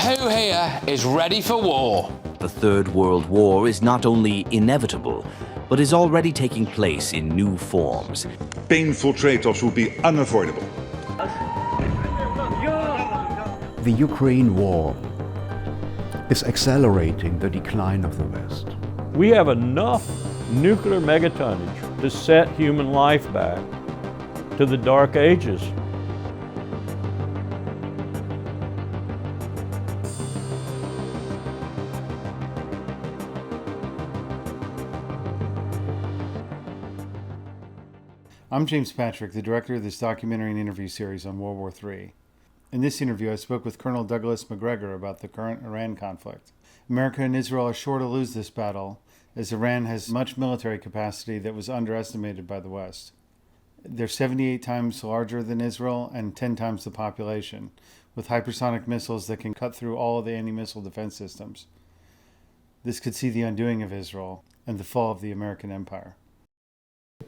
Who here is ready for war? The Third World War is not only inevitable, but is already taking place in new forms. Painful trade-offs will be unavoidable. The Ukraine war is accelerating the decline of the West. We have enough nuclear megatonnage to set human life back to the Dark Ages. I'm James Patrick, the director of this documentary and interview series on World War III. In this interview, I spoke with Colonel Douglas Macgregor about the current Iran conflict. America and Israel are sure to lose this battle, as Iran has much military capacity that was underestimated by the West. They're 78 times larger than Israel and 10 times the population, with hypersonic missiles that can cut through all of the anti-missile defense systems. This could see the undoing of Israel and the fall of the American empire.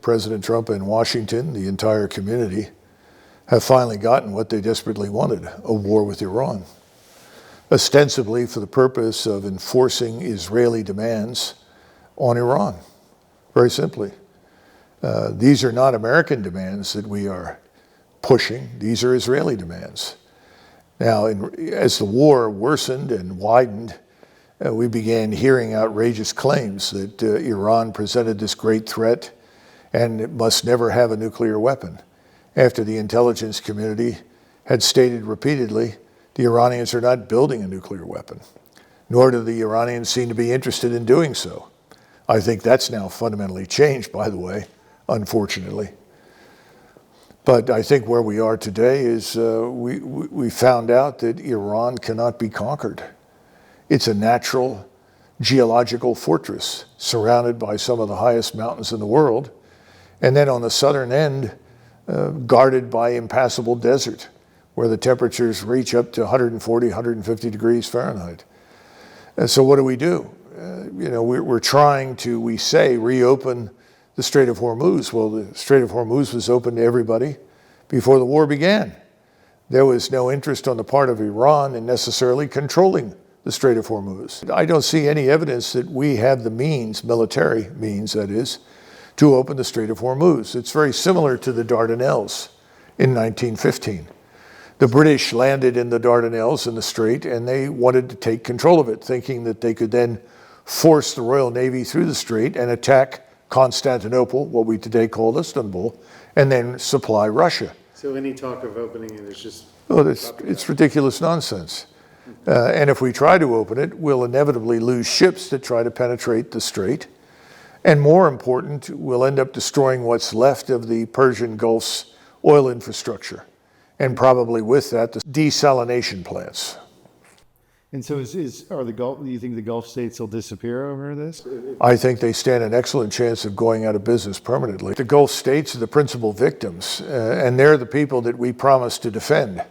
President Trump and Washington, the entire community, have finally gotten what they desperately wanted, a war with Iran, ostensibly for the purpose of enforcing Israeli demands on Iran, very simply. These are not American demands that we are pushing, these are Israeli demands. Now, as the war worsened and widened, we began hearing outrageous claims that Iran presented this great threat and it must never have a nuclear weapon, after the intelligence community had stated repeatedly the Iranians are not building a nuclear weapon, nor do the Iranians seem to be interested in doing so. I think that's now fundamentally changed, by the way, unfortunately. But I think where we are today is we found out that Iran cannot be conquered. It's a natural geological fortress surrounded by some of the highest mountains in the world, and then on the southern end, guarded by impassable desert, where the temperatures reach up to 140, 150 degrees Fahrenheit. And so what do? We're trying to, we say, reopen the Strait of Hormuz. Well, the Strait of Hormuz was open to everybody before the war began. There was no interest on the part of Iran in necessarily controlling the Strait of Hormuz. I don't see any evidence that we have the means, military means that is, to open the Strait of Hormuz. It's very similar to the Dardanelles in 1915. The British landed in the Dardanelles in the Strait, and they wanted to take control of it, thinking that they could then force the Royal Navy through the Strait and attack Constantinople, what we today call Istanbul, and then supply Russia. So any talk of opening it is just... Well, it's ridiculous nonsense. And if we try to open it, we'll inevitably lose ships that try to penetrate the Strait. And more important, we'll end up destroying what's left of the Persian Gulf's oil infrastructure. And probably with that, the desalination plants. And so do you think the Gulf states will disappear over this? I think they stand an excellent chance of going out of business permanently. The Gulf states are the principal victims, and they're the people that we promised to defend.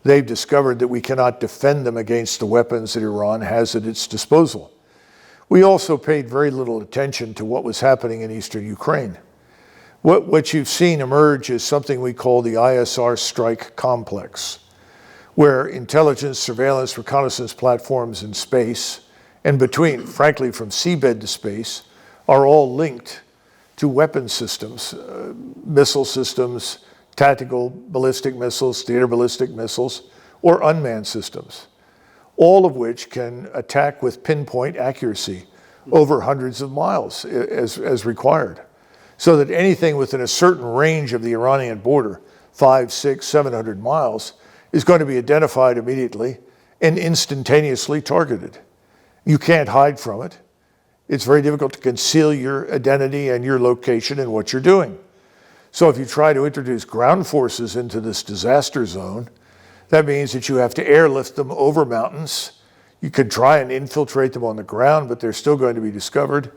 They've discovered that we cannot defend them against the weapons that Iran has at its disposal. We also paid very little attention to what was happening in eastern Ukraine. What you've seen emerge is something we call the ISR strike complex, where intelligence, surveillance, reconnaissance platforms in space, and between, frankly, from seabed to space, are all linked to weapon systems, missile systems, tactical ballistic missiles, theater ballistic missiles, or unmanned systems, all of which can attack with pinpoint accuracy over hundreds of miles as required. So that anything within a certain range of the Iranian border, 500, 600, 700 miles, is going to be identified immediately and instantaneously targeted. You can't hide from it. It's very difficult to conceal your identity and your location and what you're doing. So if you try to introduce ground forces into this disaster zone, that means that you have to airlift them over mountains. You could try and infiltrate them on the ground, but they're still going to be discovered.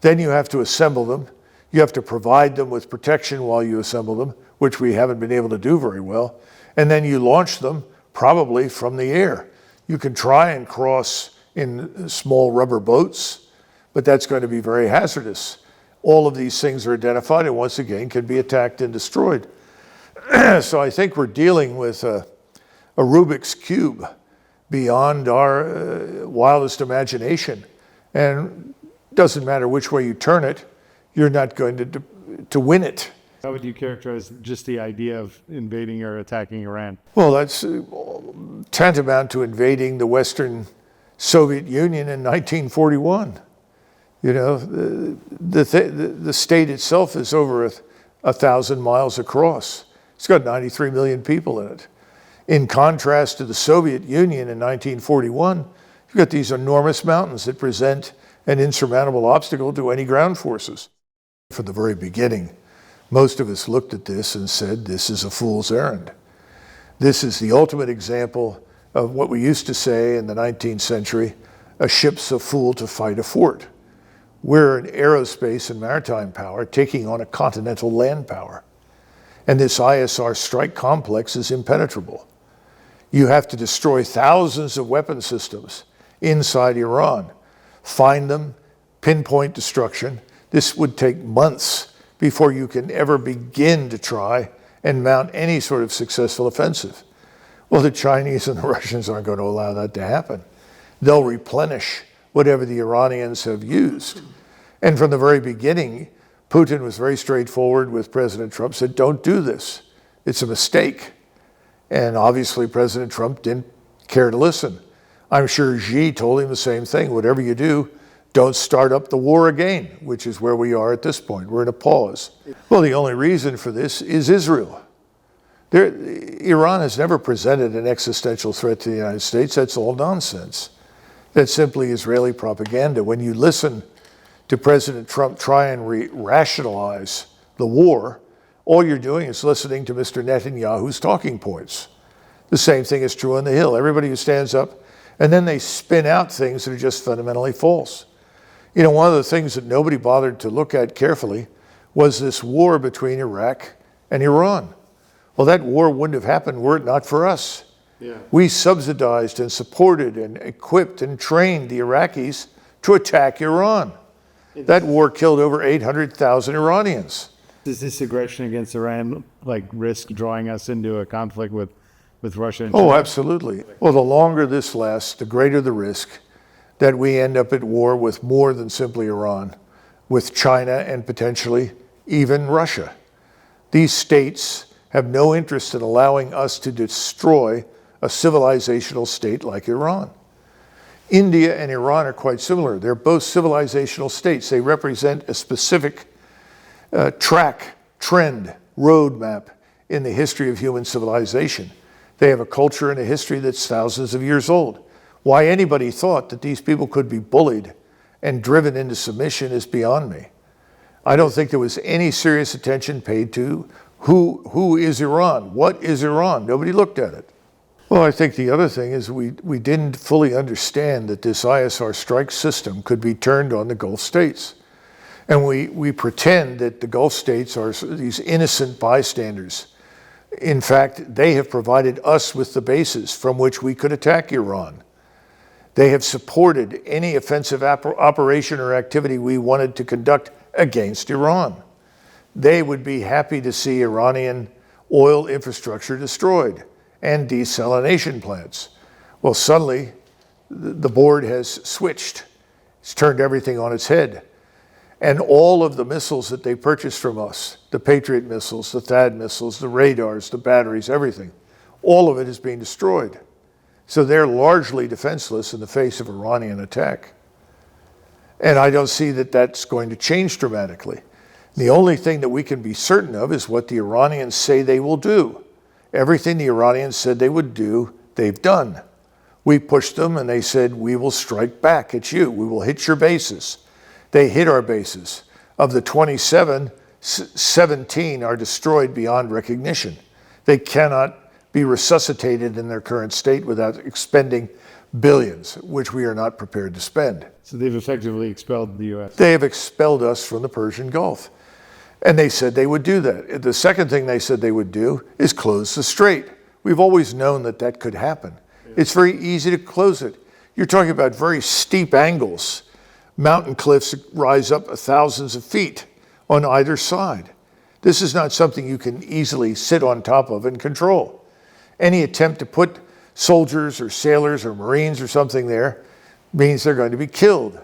Then you have to assemble them. You have to provide them with protection while you assemble them, which we haven't been able to do very well. And then you launch them, probably from the air. You can try and cross in small rubber boats, but that's going to be very hazardous. All of these things are identified and once again can be attacked and destroyed. So I think we're dealing with a Rubik's Cube beyond our wildest imagination. And it doesn't matter which way you turn it, you're not going to win it. How would you characterize just the idea of invading or attacking Iran? Well, that's tantamount to invading the Western Soviet Union in 1941. You know, the state itself is over 1,000 miles across. It's got 93 million people in it. In contrast to the Soviet Union in 1941, you've got these enormous mountains that present an insurmountable obstacle to any ground forces. From the very beginning, most of us looked at this and said, this is a fool's errand. This is the ultimate example of what we used to say in the 19th century, a ship's a fool to fight a fort. We're an aerospace and maritime power taking on a continental land power. And this ISR strike complex is impenetrable. You have to destroy thousands of weapon systems inside Iran, find them, pinpoint destruction. This would take months before you can ever begin to try and mount any sort of successful offensive. Well, the Chinese and the Russians aren't going to allow that to happen. They'll replenish whatever the Iranians have used. And from the very beginning, Putin was very straightforward with President Trump, said, don't do this. It's a mistake. And obviously President Trump didn't care to listen. I'm sure Xi told him the same thing. Whatever you do, don't start up the war again, which is where we are at this point. We're in a pause. Well, the only reason for this is Israel. Iran has never presented an existential threat to the United States. That's all nonsense. That's simply Israeli propaganda. When you listen to President Trump try and rationalize the war, all you're doing is listening to Mr. Netanyahu's talking points. The same thing is true on the Hill. Everybody who stands up, and then they spin out things that are just fundamentally false. You know, one of the things that nobody bothered to look at carefully was this war between Iraq and Iran. Well, that war wouldn't have happened were it not for us. Yeah. We subsidized and supported and equipped and trained the Iraqis to attack Iran. That war killed over 800,000 Iranians. Does this aggression against Iran risk drawing us into a conflict with Russia and China? Oh, absolutely. Well, the longer this lasts, the greater the risk that we end up at war with more than simply Iran, with China and potentially even Russia. These states have no interest in allowing us to destroy a civilizational state like Iran. India and Iran are quite similar. They're both civilizational states. They represent a specific track, trend, roadmap in the history of human civilization. They have a culture and a history that's thousands of years old. Why anybody thought that these people could be bullied and driven into submission is beyond me. I don't think there was any serious attention paid to who is Iran? What is Iran? Nobody looked at it. Well, I think the other thing is we didn't fully understand that this ISR strike system could be turned on the Gulf states. And we pretend that the Gulf states are these innocent bystanders. In fact, they have provided us with the basis from which we could attack Iran. They have supported any offensive operation or activity we wanted to conduct against Iran. They would be happy to see Iranian oil infrastructure destroyed and desalination plants. Well, suddenly, the board has switched. It's turned everything on its head. And all of the missiles that they purchased from us, the Patriot missiles, the THAAD missiles, the radars, the batteries, everything, all of it is being destroyed. So they're largely defenseless in the face of Iranian attack. And I don't see that that's going to change dramatically. The only thing that we can be certain of is what the Iranians say they will do. Everything the Iranians said they would do, they've done. We pushed them and they said, we will strike back at you. We will hit your bases. They hit our bases. Of the 27, 17 are destroyed beyond recognition. They cannot be resuscitated in their current state without expending billions, which we are not prepared to spend. So they've effectively expelled the U.S. They have expelled us from the Persian Gulf. And they said they would do that. The second thing they said they would do is close the strait. We've always known that that could happen. It's very easy to close it. You're talking about very steep angles. Mountain cliffs rise up thousands of feet on either side. This is not something you can easily sit on top of and control. Any attempt to put soldiers or sailors or Marines or something there, means they're going to be killed.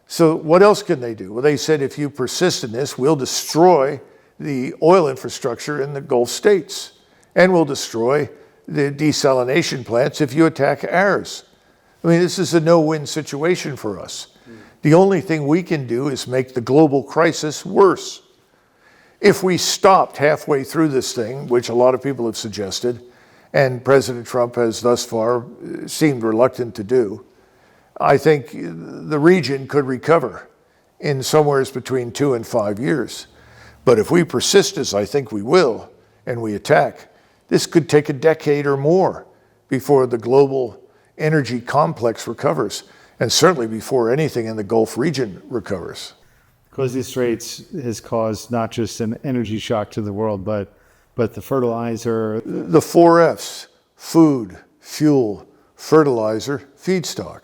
So what else can they do? Well, they said, if you persist in this, we'll destroy the oil infrastructure in the Gulf states, and we'll destroy the desalination plants if you attack ours. I mean, this is a no-win situation for us. The only thing we can do is make the global crisis worse. If we stopped halfway through this thing, which a lot of people have suggested, and President Trump has thus far seemed reluctant to do, I think the region could recover in somewhere between 2 and 5 years. But if we persist, as I think we will, and we attack, this could take a decade or more before the global energy complex recovers, and certainly before anything in the Gulf region recovers. Because these Straits has caused not just an energy shock to the world, but the fertilizer. The 4 F's: food, fuel, fertilizer, feedstock.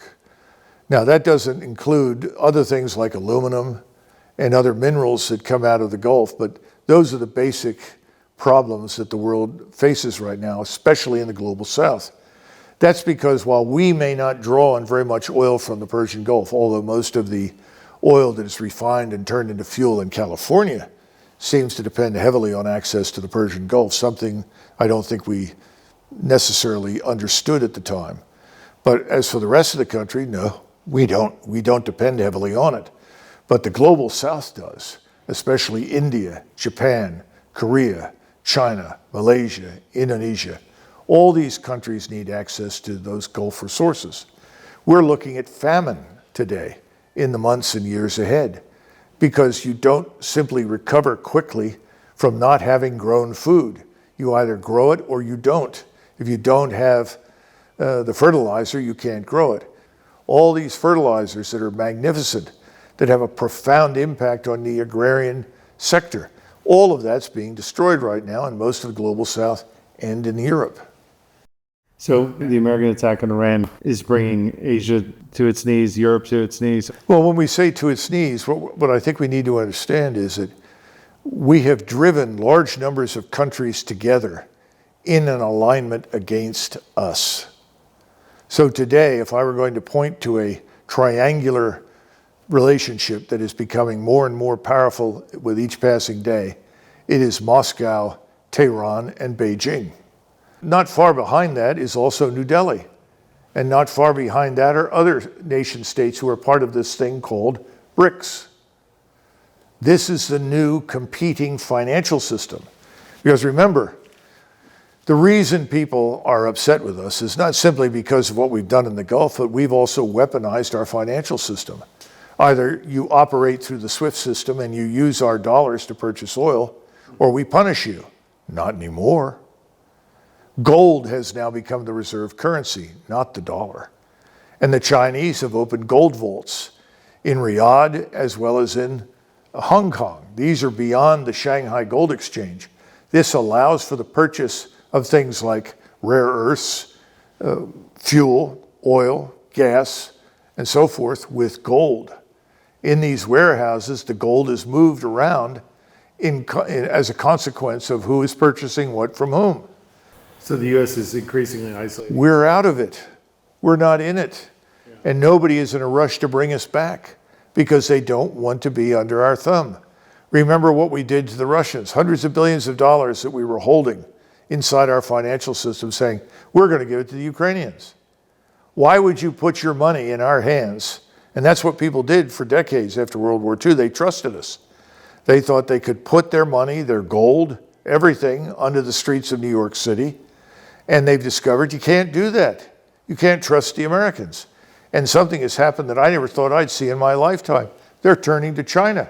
Now, that doesn't include other things like aluminum and other minerals that come out of the Gulf, but those are the basic problems that the world faces right now, especially in the global south. That's because while we may not draw on very much oil from the Persian Gulf, although most of the oil that is refined and turned into fuel in California seems to depend heavily on access to the Persian Gulf, something I don't think we necessarily understood at the time. But as for the rest of the country, no, we don't depend heavily on it. But the global south does, especially India, Japan, Korea, China, Malaysia, Indonesia. All these countries need access to those Gulf resources. We're looking at famine today in the months and years ahead, because you don't simply recover quickly from not having grown food. You either grow it or you don't. If you don't have the fertilizer, you can't grow it. All these fertilizers that are magnificent, that have a profound impact on the agrarian sector, all of that's being destroyed right now in most of the global south and in Europe. So the American attack on Iran is bringing Asia to its knees, Europe to its knees. Well, when we say to its knees, what I think we need to understand is that we have driven large numbers of countries together in an alignment against us. So today, if I were going to point to a triangular relationship that is becoming more and more powerful with each passing day, it is Moscow, Tehran, and Beijing. Not far behind that is also New Delhi. And not far behind that are other nation states who are part of this thing called BRICS. This is the new competing financial system. Because remember, the reason people are upset with us is not simply because of what we've done in the Gulf, but we've also weaponized our financial system. Either you operate through the SWIFT system and you use our dollars to purchase oil, or we punish you. Not anymore. Gold has now become the reserve currency, not the dollar. And the Chinese have opened gold vaults in Riyadh as well as in Hong Kong. These are beyond the Shanghai Gold Exchange. This allows for the purchase of things like rare earths, fuel, oil, gas, and so forth with gold. In these warehouses, the gold is moved around as a consequence of who is purchasing what from whom. So the U.S. is increasingly isolated. We're out of it. We're not in it. And nobody is in a rush to bring us back because they don't want to be under our thumb. Remember what we did to the Russians, hundreds of billions of dollars that we were holding inside our financial system saying, we're going to give it to the Ukrainians. Why would you put your money in our hands? And that's what people did for decades after World War II. They trusted us. They thought they could put their money, their gold, everything under the streets of New York City. And they've discovered you can't do that. You can't trust the Americans. And something has happened that I never thought I'd see in my lifetime. They're turning to China.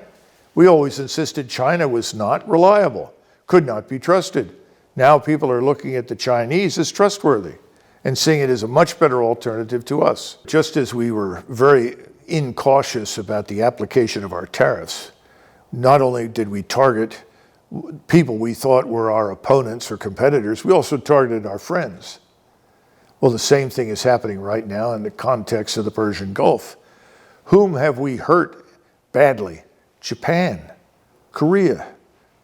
We always insisted China was not reliable, could not be trusted. Now people are looking at the Chinese as trustworthy and seeing it as a much better alternative to us. Just as we were very incautious about the application of our tariffs, not only did we target people we thought were our opponents or competitors, we also targeted our friends. Well, the same thing is happening right now in the context of the Persian Gulf. Whom have we hurt badly? Japan, Korea,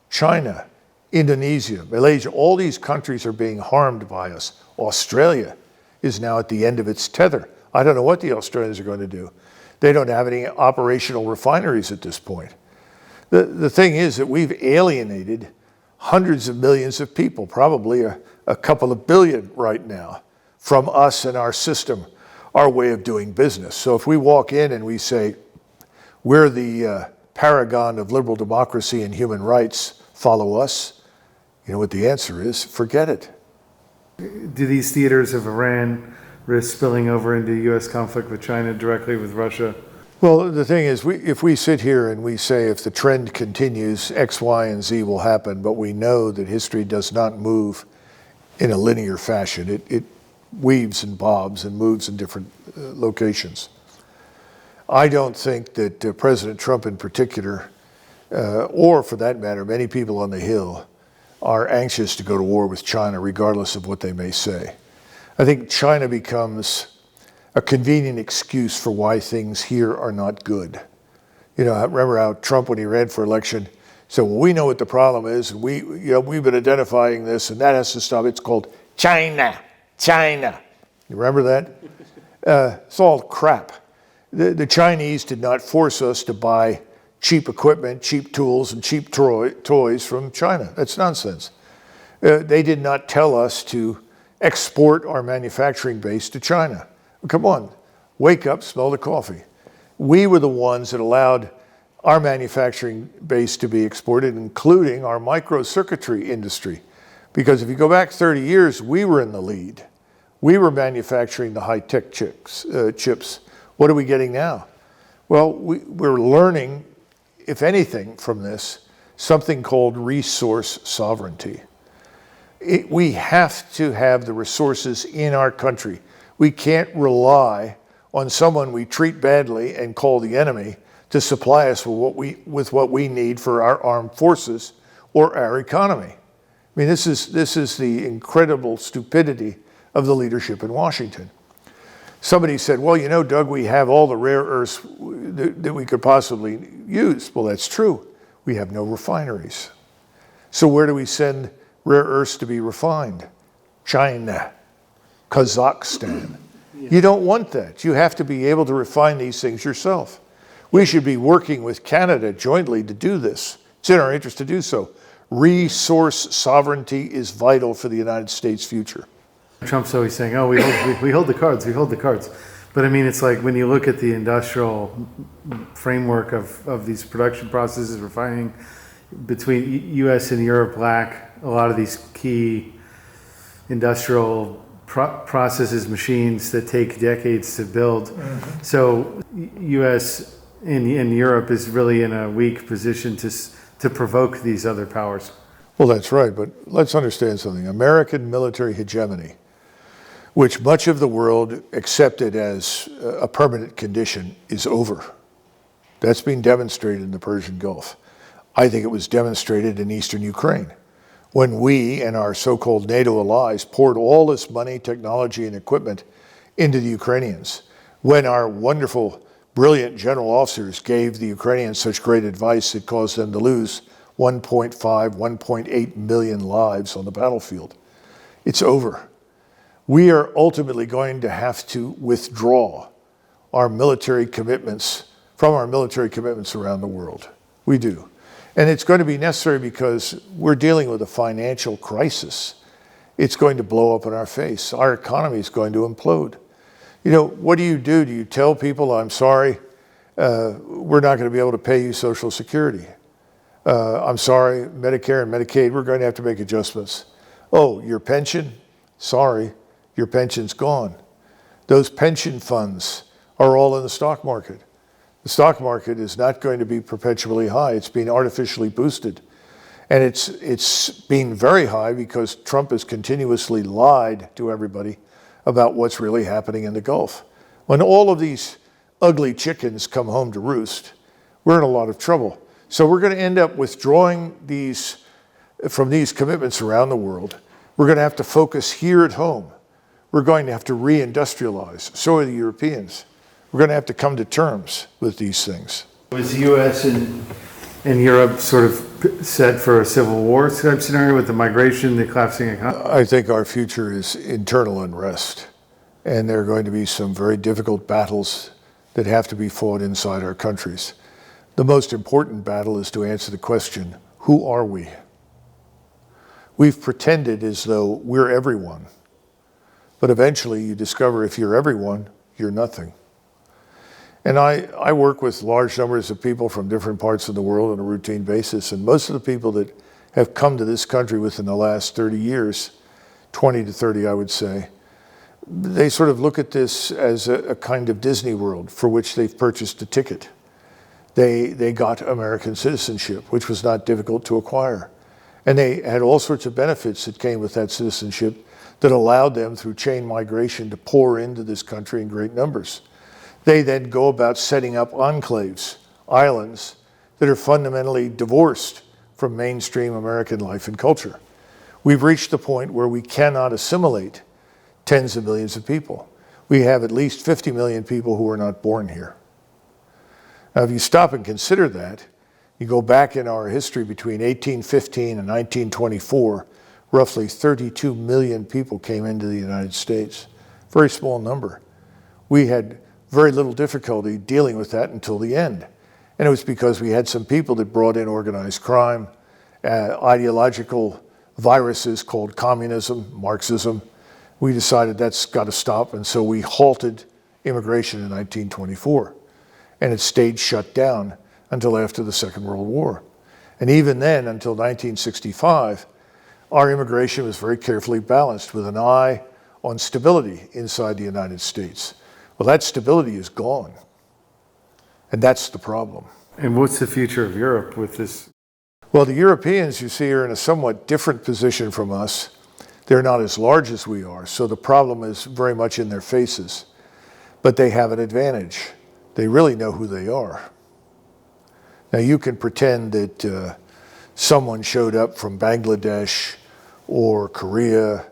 China, Indonesia, Malaysia, all these countries are being harmed by us. Australia is now at the end of its tether. I don't know what the Australians are going to do. They don't have any operational refineries at this point. The thing is that we've alienated hundreds of millions of people, probably a couple of billion right now, from us and our system, our way of doing business. So if we walk in and we say, we're the paragon of liberal democracy and human rights, follow us, you know what the answer is? Forget it. Do these theaters of Iran risk spilling over into U.S. conflict with China, directly with Russia? Well, the thing is, if we sit here and we say if the trend continues, X, Y, and Z will happen, but we know that history does not move in a linear fashion. It weaves and bobs and moves in different locations. I don't think that President Trump in particular, or for that matter, many people on the Hill, are anxious to go to war with China, regardless of what they may say. I think China becomes a convenient excuse for why things here are not good. You know, remember how Trump, when he ran for election, said, well, we know what the problem is, and we've been identifying this, and that has to stop. It's called China. You remember that? It's all crap. The Chinese did not force us to buy cheap equipment, cheap tools, and cheap toys from China. That's nonsense. They did not tell us to export our manufacturing base to China. Come on, wake up, smell the coffee. We were the ones that allowed our manufacturing base to be exported, including our microcircuitry industry. Because if you go back 30 years, we were in the lead. We were manufacturing the high-tech chips. What are we getting now? Well, we're learning, if anything, from this, something called resource sovereignty. We have to have the resources in our country. We can't rely on someone we treat badly and call the enemy to supply us with what we need for our armed forces or our economy. I mean, this is the incredible stupidity of the leadership in Washington. Somebody said, well, you know, Doug, we have all the rare earths that we could possibly use. Well, that's true. We have no refineries. So where do we send rare earths to be refined? China, Kazakhstan. You don't want that. You have to be able to refine these things yourself. We should be working with Canada jointly to do this. It's in our interest to do so. Resource sovereignty is vital for the United States' future. Trump's always saying, oh, we hold the cards, we hold the cards. But I mean, it's like when you look at the industrial framework of these production processes, refining, between U.S. and Europe lack a lot of these key industrial processes, machines that take decades to build. Mm-hmm. So U.S. and Europe is really in a weak position to provoke these other powers. Well, that's right, but let's understand something. American military hegemony, which much of the world accepted as a permanent condition, is over. That's been demonstrated in the Persian Gulf. I think it was demonstrated in eastern Ukraine, when we and our so-called NATO allies poured all this money, technology, and equipment into the Ukrainians, when our wonderful, brilliant general officers gave the Ukrainians such great advice that caused them to lose 1.5, 1.8 million lives on the battlefield. It's over. We are ultimately going to have to withdraw our military commitments from our military commitments around the world. We do. And it's going to be necessary because we're dealing with a financial crisis. It's going to blow up in our face. Our economy is going to implode. You know, what do? Do you tell people, I'm sorry, we're not going to be able to pay you Social Security? I'm sorry, Medicare and Medicaid, we're going to have to make adjustments. Oh, your pension? Sorry, your pension's gone. Those pension funds are all in the stock market. The stock market is not going to be perpetually high. It's being artificially boosted. And it's being very high because Trump has continuously lied to everybody about what's really happening in the Gulf. When all of these ugly chickens come home to roost, we're in a lot of trouble. So we're going to end up withdrawing from these commitments around the world. We're going to have to focus here at home. We're going to have to reindustrialize. So are the Europeans. We're going to have to come to terms with these things. Was the U.S. and Europe sort of set for a civil war type scenario with the migration, the collapsing economy? I think our future is internal unrest, and there are going to be some very difficult battles that have to be fought inside our countries. The most important battle is to answer the question, who are we? We've pretended as though we're everyone, but eventually you discover if you're everyone, you're nothing. And I work with large numbers of people from different parts of the world on a routine basis, and most of the people that have come to this country within the last 30 years, 20 to 30 I would say, they sort of look at this as a kind of Disney World for which they've purchased a ticket. They got American citizenship, which was not difficult to acquire. And they had all sorts of benefits that came with that citizenship that allowed them through chain migration to pour into this country in great numbers. They then go about setting up enclaves, islands, that are fundamentally divorced from mainstream American life and culture. We've reached the point where we cannot assimilate tens of millions of people. We have at least 50 million people who are not born here. Now, if you stop and consider that, you go back in our history between 1815 and 1924, roughly 32 million people came into the United States. Very small number. We had very little difficulty dealing with that until the end. And it was because we had some people that brought in organized crime, ideological viruses called communism, Marxism. We decided that's got to stop, and so we halted immigration in 1924. And it stayed shut down until after the Second World War. And even then, until 1965, our immigration was very carefully balanced with an eye on stability inside the United States. Well, that stability is gone. And that's the problem. And what's the future of Europe with this? Well, the Europeans, you see, are in a somewhat different position from us. They're not as large as we are, so the problem is very much in their faces. But they have an advantage. They really know who they are. Now, you can pretend that someone showed up from Bangladesh or Korea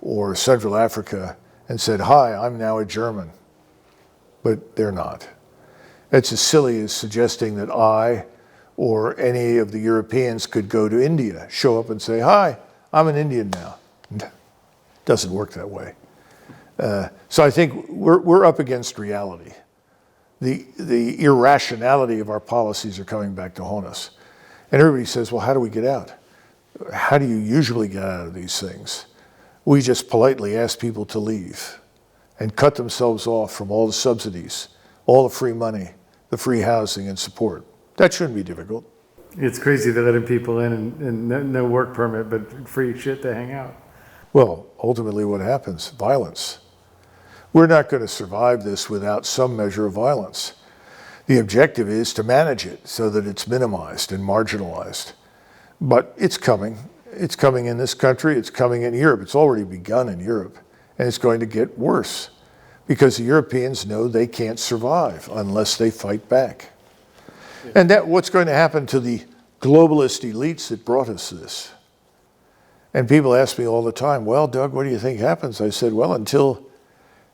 or Central Africa and said, "Hi, I'm now a German." But they're not. It's as silly as suggesting that I or any of the Europeans could go to India, show up and say, "Hi, I'm an Indian now." It doesn't work that way. So I think we're up against reality. The irrationality of our policies are coming back to haunt us. And everybody says, well, how do we get out? How do you usually get out of these things? We just politely ask people to leave and cut themselves off from all the subsidies, all the free money, the free housing and support. That shouldn't be difficult. It's crazy they're letting people in and no work permit, but free shit to hang out. Well, ultimately what happens? Violence. We're not going to survive this without some measure of violence. The objective is to manage it so that it's minimized and marginalized. But it's coming. It's coming in this country. It's coming in Europe. It's already begun in Europe. And it's going to get worse because the Europeans know they can't survive unless they fight back. And that's what's going to happen to the globalist elites that brought us this. And people ask me all the time, well, Doug, what do you think happens? I said, well, until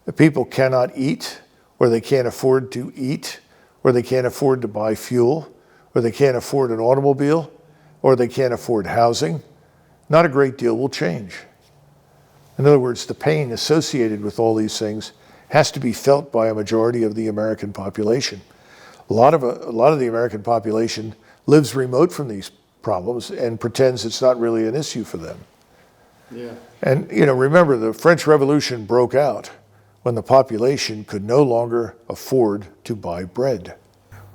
the people cannot eat, or they can't afford to eat, or they can't afford to buy fuel, or they can't afford an automobile, or they can't afford housing, not a great deal will change. In other words, the pain associated with all these things has to be felt by a majority of the American population. A lot of the American population lives remote from these problems and pretends it's not really an issue for them. Yeah. And remember, the French Revolution broke out when the population could no longer afford to buy bread.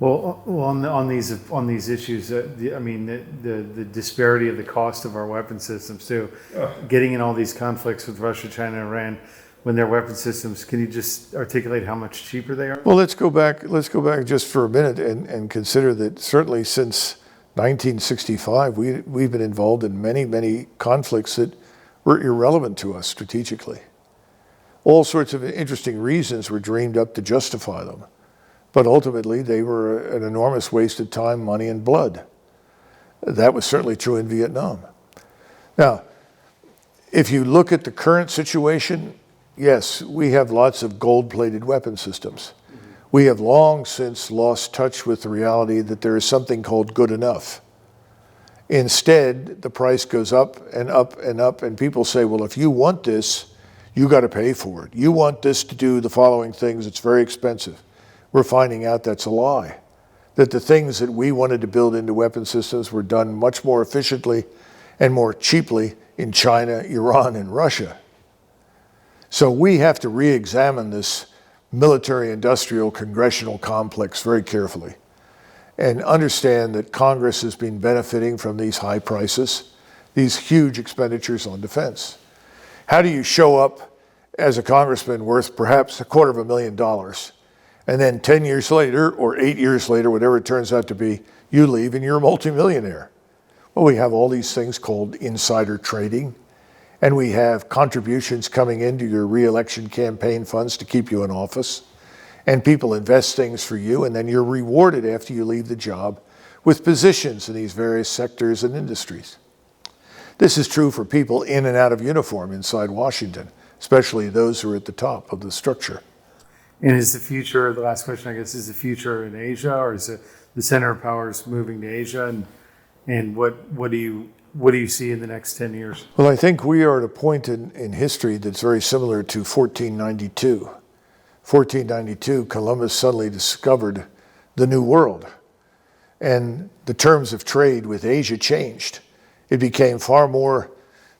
Well, on these issues, the disparity of the cost of our weapon systems too, getting in all these conflicts with Russia, China, Iran, when their weapon systems, can you just articulate how much cheaper they are? Well, let's go back just for a minute and consider that certainly since 1965, we've been involved in many conflicts that were irrelevant to us strategically. All sorts of interesting reasons were dreamed up to justify them. But ultimately, they were an enormous waste of time, money, and blood. That was certainly true in Vietnam. Now, if you look at the current situation, yes, we have lots of gold-plated weapon systems. We have long since lost touch with the reality that there is something called good enough. Instead, the price goes up and up and up, and people say, well, if you want this, you got to pay for it. You want this to do the following things, it's very expensive. We're finding out that's a lie. That the things that we wanted to build into weapon systems were done much more efficiently and more cheaply in China, Iran, and Russia. So we have to re-examine this military-industrial congressional complex very carefully and understand that Congress has been benefiting from these high prices, these huge expenditures on defense. How do you show up as a congressman worth perhaps $250,000, and then 10 years later, or 8 years later, whatever it turns out to be, you leave and you're a multimillionaire? Well, we have all these things called insider trading, and we have contributions coming into your re-election campaign funds to keep you in office, and people invest things for you, and then you're rewarded after you leave the job with positions in these various sectors and industries. This is true for people in and out of uniform inside Washington, especially those who are at the top of the structure. And is the future, the last question I guess, is the future in Asia, or is it the center of powers moving to Asia? And what do you see in the next 10 years? Well, I think we are at a point in history that's very similar to 1492. 1492, Columbus suddenly discovered the New World, and the terms of trade with Asia changed. It became far more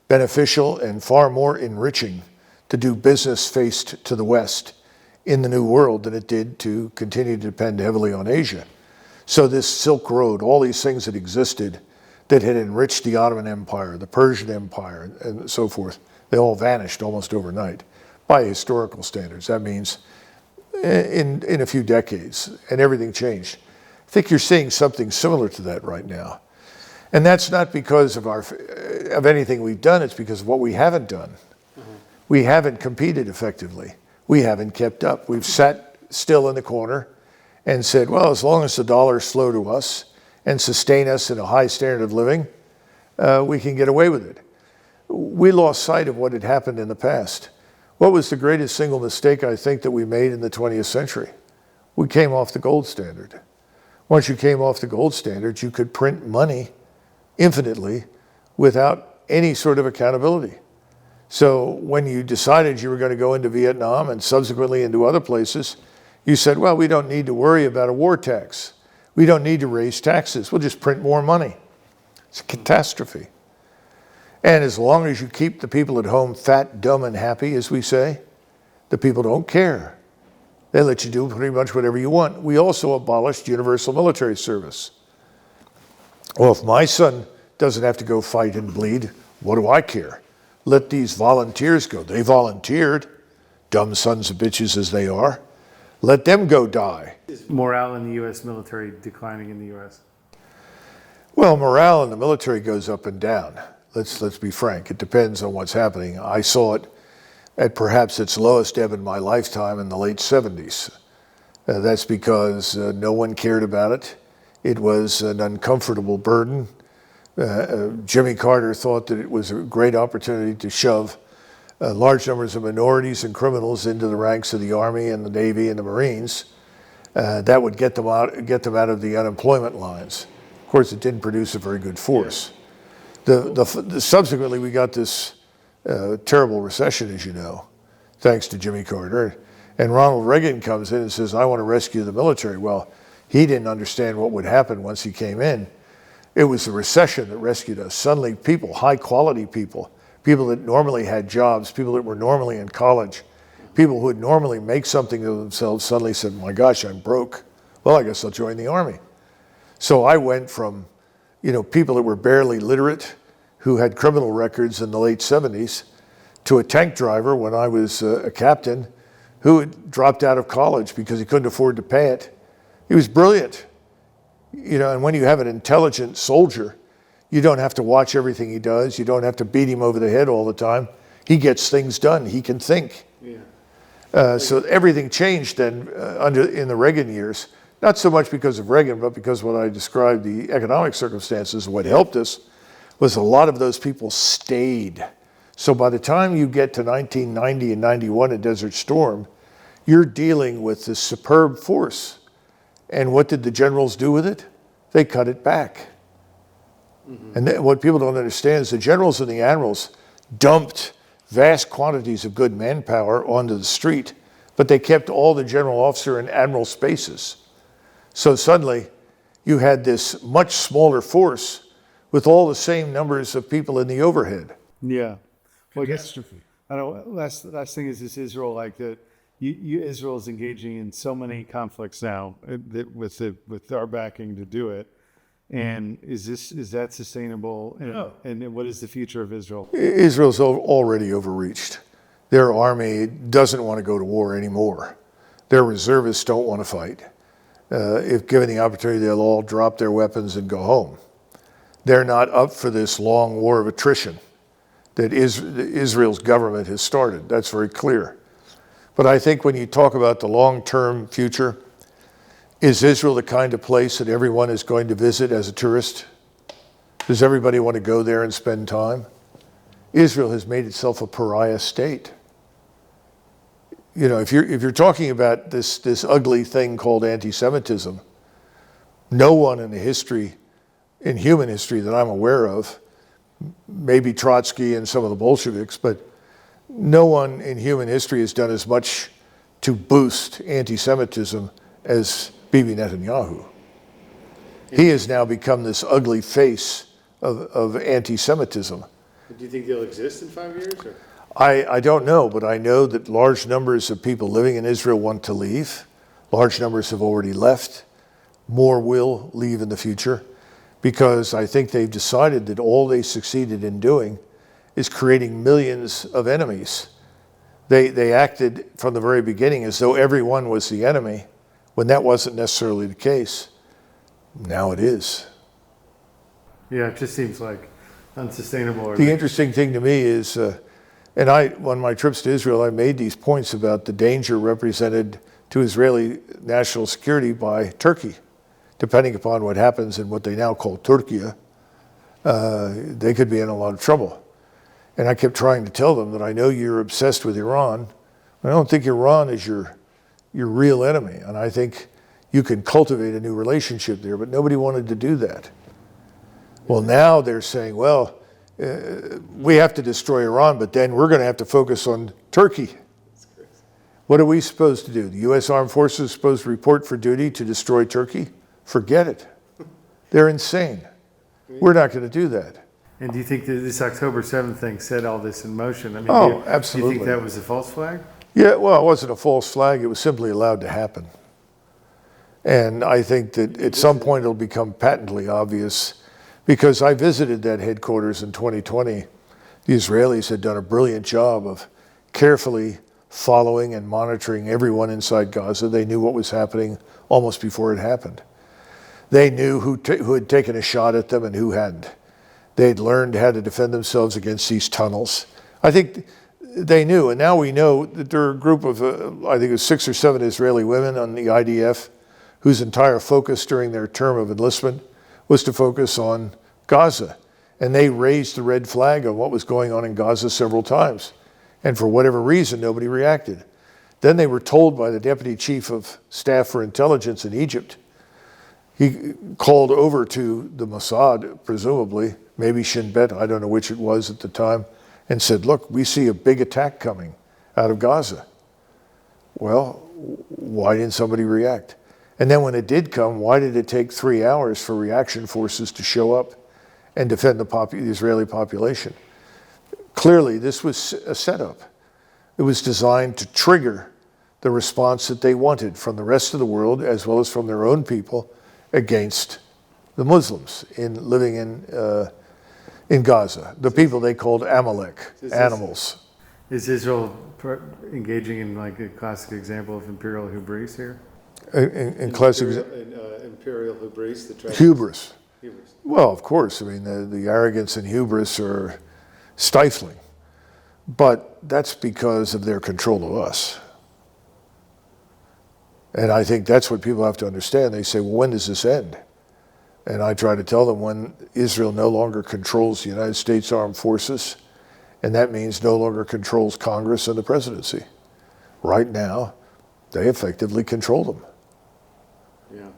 beneficial and far more enriching to do business faced to the West in the New World than it did to continue to depend heavily on Asia. So this Silk Road, all these things that existed that had enriched the Ottoman Empire, the Persian Empire, and so forth, they all vanished almost overnight by historical standards. That means in a few decades, and everything changed. I think you're seeing something similar to that right now. And that's not because of anything we've done, it's because of what we haven't done. Mm-hmm. We haven't competed effectively. We haven't kept up. We've sat still in the corner and said, well, as long as the dollar is slow to us and sustain us in a high standard of living, we can get away with it. We lost sight of what had happened in the past. What was the greatest single mistake I think that we made in the 20th century? We came off the gold standard. Once you came off the gold standard, you could print money infinitely without any sort of accountability. So when you decided you were going to go into Vietnam and subsequently into other places, you said, well, we don't need to worry about a war tax. We don't need to raise taxes. We'll just print more money. It's a catastrophe. And as long as you keep the people at home fat, dumb, and happy, as we say, the people don't care. They let you do pretty much whatever you want. We also abolished universal military service. Well, if my son doesn't have to go fight and bleed, what do I care? Let these volunteers go. They volunteered, dumb sons of bitches as they are. Let them go die. Is morale in the U.S. military declining in the U.S.? Well, morale in the military goes up and down. Let's be frank. It depends on what's happening. I saw it at perhaps its lowest ebb in my lifetime in the late 70s. That's because no one cared about it. It was an uncomfortable burden. Jimmy Carter thought that it was a great opportunity to shove large numbers of minorities and criminals into the ranks of the Army and the Navy and the Marines. That would get them out of the unemployment lines. Of course, it didn't produce a very good force. Subsequently, we got this terrible recession, as you know, thanks to Jimmy Carter. And Ronald Reagan comes in and says, I want to rescue the military. Well, he didn't understand what would happen once he came in. It was the recession that rescued us. Suddenly people, high quality people that normally had jobs, people that were normally in college, people who would normally make something of themselves suddenly said, my gosh, I'm broke. Well, I guess I'll join the Army. So I went from, people that were barely literate, who had criminal records in the late 70s, to a tank driver when I was a captain who had dropped out of college because he couldn't afford to pay it. He was brilliant. And when you have an intelligent soldier, you don't have to watch everything he does. You don't have to beat him over the head all the time. He gets things done. He can think. Yeah. So everything changed then in the Reagan years, not so much because of Reagan, but because what I described, the economic circumstances, what helped us was a lot of those people stayed. So by the time you get to 1990 and 91 at Desert Storm, you're dealing with this superb force. And what did the generals do with it? They cut it back. And what people don't understand is the generals and the admirals dumped vast quantities of good manpower onto the street, but they kept all the general officer and admiral spaces. So suddenly you had this much smaller force with all the same numbers of people in the overhead. Yeah. Well, I guess, I don't, last thing is this Israel, like that Israel is engaging in so many conflicts now that with our backing to do it. And is that sustainable? No. And what is the future of Israel? Israel's already overreached. Their army doesn't want to go to war anymore. Their reservists don't want to fight. If given the opportunity, they'll all drop their weapons and go home. They're not up for this long war of attrition that Israel's government has started. That's very clear. But I think when you talk about the long-term future, is Israel the kind of place that everyone is going to visit as a tourist? Does everybody want to go there and spend time? Israel has made itself a pariah state. You know, if you're talking about this ugly thing called anti-Semitism, no one in human history that I'm aware of, maybe Trotsky and some of the Bolsheviks, but no one in human history has done as much to boost anti-Semitism as Bibi Netanyahu. He has now become this ugly face of anti-Semitism. Do you think they'll exist in 5 years? Or? I don't know, but I know that large numbers of people living in Israel want to leave. Large numbers have already left. More will leave in the future because I think they've decided that all they succeeded in doing is creating millions of enemies. They acted from the very beginning as though everyone was the enemy, when that wasn't necessarily the case. Now it is. Yeah, it just seems like unsustainable. The interesting thing to me is, on my trips to Israel, I made these points about the danger represented to Israeli national security by Turkey. Depending upon what happens in what they now call Turkey, they could be in a lot of trouble. And I kept trying to tell them that I know you're obsessed with Iran. I don't think Iran is your real enemy. And I think you can cultivate a new relationship there, but nobody wanted to do that. Well, now they're saying, well, we have to destroy Iran, but then we're going to have to focus on Turkey. What are we supposed to do? The U.S. Armed Forces are supposed to report for duty to destroy Turkey? Forget it. They're insane. We're not going to do that. And do you think that this October 7th thing set all this in motion? I mean, absolutely. Do you think that was a false flag? Yeah, well, it wasn't a false flag. It was simply allowed to happen. And I think that at some point it'll become patently obvious, because I visited that headquarters in 2020. The Israelis had done a brilliant job of carefully following and monitoring everyone inside Gaza. They knew what was happening almost before it happened. They knew who had taken a shot at them and who hadn't. They'd learned how to defend themselves against these tunnels. I think they knew, and now we know that there are a group of, I think it was 6 or 7 Israeli women on the IDF whose entire focus during their term of enlistment was to focus on Gaza. And they raised the red flag on what was going on in Gaza several times. And for whatever reason, nobody reacted. Then they were told by the Deputy Chief of Staff for Intelligence in Egypt. He called over to the Mossad, presumably, maybe Shin Bet, I don't know which it was at the time, and said, look, we see a big attack coming out of Gaza. Well, why didn't somebody react? And then when it did come, why did it take 3 hours for reaction forces to show up and defend the Israeli population? Clearly, this was a setup. It was designed to trigger the response that they wanted from the rest of the world, as well as from their own people, against the Muslims living in Gaza, the people they called Amalek, animals. Is Israel engaging in like a classic example of imperial hubris here? Imperial hubris, hubris. Well, of course. I mean, the arrogance and hubris are stifling, but that's because of their control of us. And I think that's what people have to understand. They say, well, when does this end? And I try to tell them when Israel no longer controls the United States Armed Forces, and that means no longer controls Congress and the presidency. Right now, they effectively control them. Yeah.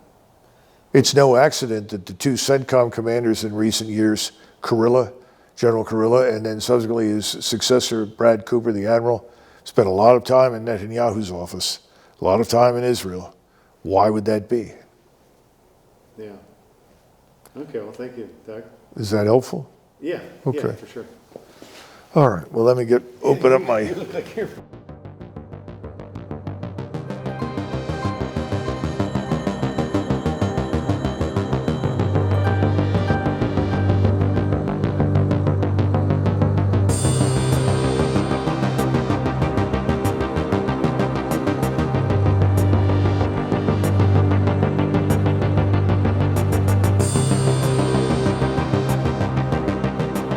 It's no accident that the two CENTCOM commanders in recent years, General Kurilla, and then subsequently his successor, Brad Cooper, the admiral, spent a lot of time in Netanyahu's office, a lot of time in Israel. Why would that be? Yeah. Okay, well, thank you, Doug. Is that helpful? Yeah, Okay. yeah, for sure. All right, well, let me open up my... You look like you're